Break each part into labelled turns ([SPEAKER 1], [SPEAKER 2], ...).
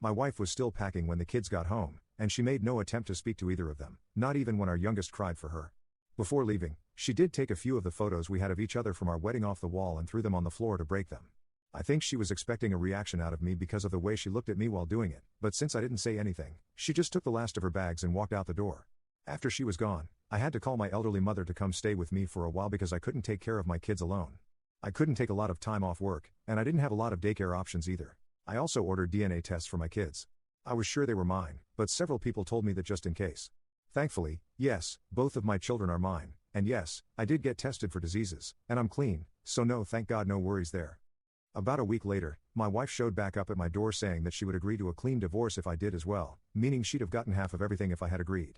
[SPEAKER 1] My wife was still packing when the kids got home, and she made no attempt to speak to either of them, not even when our youngest cried for her. Before leaving, she did take a few of the photos we had of each other from our wedding off the wall and threw them on the floor to break them. I think she was expecting a reaction out of me because of the way she looked at me while doing it, but since I didn't say anything, she just took the last of her bags and walked out the door. After she was gone, I had to call my elderly mother to come stay with me for a while because I couldn't take care of my kids alone. I couldn't take a lot of time off work, and I didn't have a lot of daycare options either. I also ordered DNA tests for my kids. I was sure they were mine, but several people told me that just in case. Thankfully, yes, both of my children are mine, and yes, I did get tested for diseases, and I'm clean, so no, thank God, no worries there. About a week later, my wife showed back up at my door saying that she would agree to a clean divorce if I did as well, meaning she'd have gotten half of everything if I had agreed.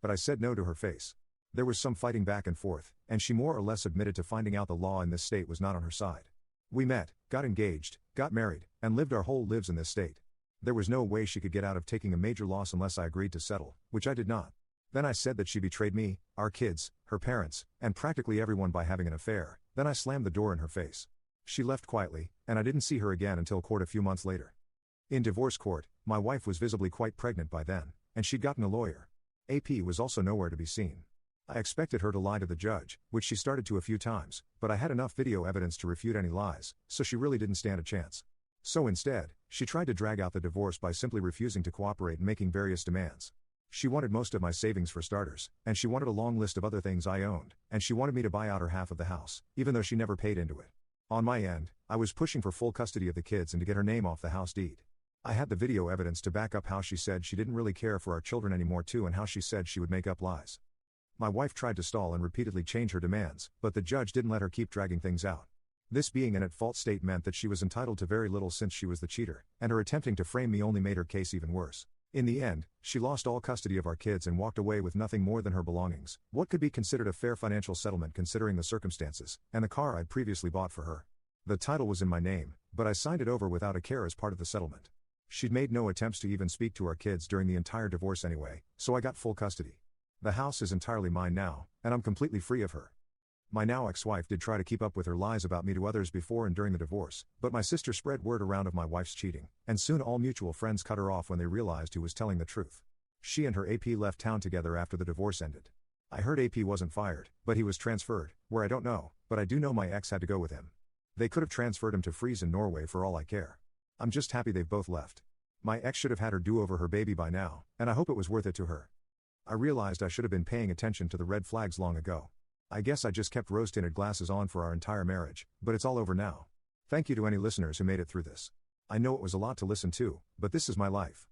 [SPEAKER 1] But I said no to her face. There was some fighting back and forth, and she more or less admitted to finding out the law in this state was not on her side. We met, got engaged, got married, and lived our whole lives in this state. There was no way she could get out of taking a major loss unless I agreed to settle, which I did not. Then I said that she betrayed me, our kids, her parents, and practically everyone by having an affair. Then I slammed the door in her face. She left quietly, and I didn't see her again until court a few months later. In divorce court, my wife was visibly quite pregnant by then, and she'd gotten a lawyer. AP was also nowhere to be seen. I expected her to lie to the judge, which she started to a few times, but I had enough video evidence to refute any lies, so she really didn't stand a chance. So instead, she tried to drag out the divorce by simply refusing to cooperate and making various demands. She wanted most of my savings for starters, and she wanted a long list of other things I owned, and she wanted me to buy out her half of the house, even though she never paid into it. On my end, I was pushing for full custody of the kids and to get her name off the house deed. I had the video evidence to back up how she said she didn't really care for our children anymore too, and how she said she would make up lies. My wife tried to stall and repeatedly change her demands, but the judge didn't let her keep dragging things out. This being an at-fault state meant that she was entitled to very little since she was the cheater, and her attempting to frame me only made her case even worse. In the end, she lost all custody of our kids and walked away with nothing more than her belongings, what could be considered a fair financial settlement considering the circumstances, and the car I'd previously bought for her. The title was in my name, but I signed it over without a care as part of the settlement. She'd made no attempts to even speak to our kids during the entire divorce anyway, so I got full custody. The house is entirely mine now, and I'm completely free of her. My now ex-wife did try to keep up with her lies about me to others before and during the divorce, but my sister spread word around of my wife's cheating, and soon all mutual friends cut her off when they realized who was telling the truth. She and her AP left town together after the divorce ended. I heard AP wasn't fired, but he was transferred, where I don't know, but I do know my ex had to go with him. They could have transferred him to Fries in Norway for all I care. I'm just happy they've both left. My ex should have had her do over her baby by now, and I hope it was worth it to her. I realized I should have been paying attention to the red flags long ago. I guess I just kept rose-tinted glasses on for our entire marriage, but it's all over now. Thank you to any listeners who made it through this. I know it was a lot to listen to, but this is my life.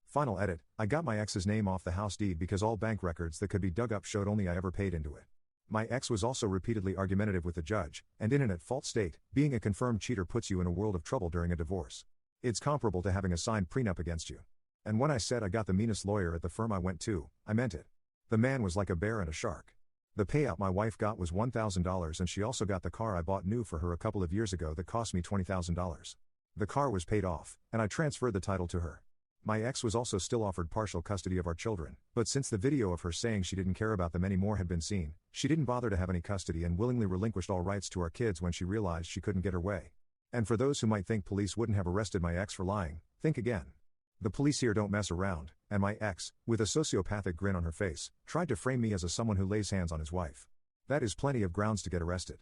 [SPEAKER 1] Final edit, I got my ex's name off the house deed because all bank records that could be dug up showed only I ever paid into it. My ex was also repeatedly argumentative with the judge, and in an at-fault state, being a confirmed cheater puts you in a world of trouble during a divorce. It's comparable to having a signed prenup against you. And when I said I got the meanest lawyer at the firm I went to, I meant it. The man was like a bear and a shark. The payout my wife got was $1,000, and she also got the car I bought new for her a couple of years ago that cost me $20,000. The car was paid off, and I transferred the title to her. My ex was also still offered partial custody of our children, but since the video of her saying she didn't care about them anymore had been seen, she didn't bother to have any custody and willingly relinquished all rights to our kids when she realized she couldn't get her way. And for those who might think police wouldn't have arrested my ex for lying, think again. The police here don't mess around, and my ex, with a sociopathic grin on her face, tried to frame me as someone who lays hands on his wife. That is plenty of grounds to get arrested.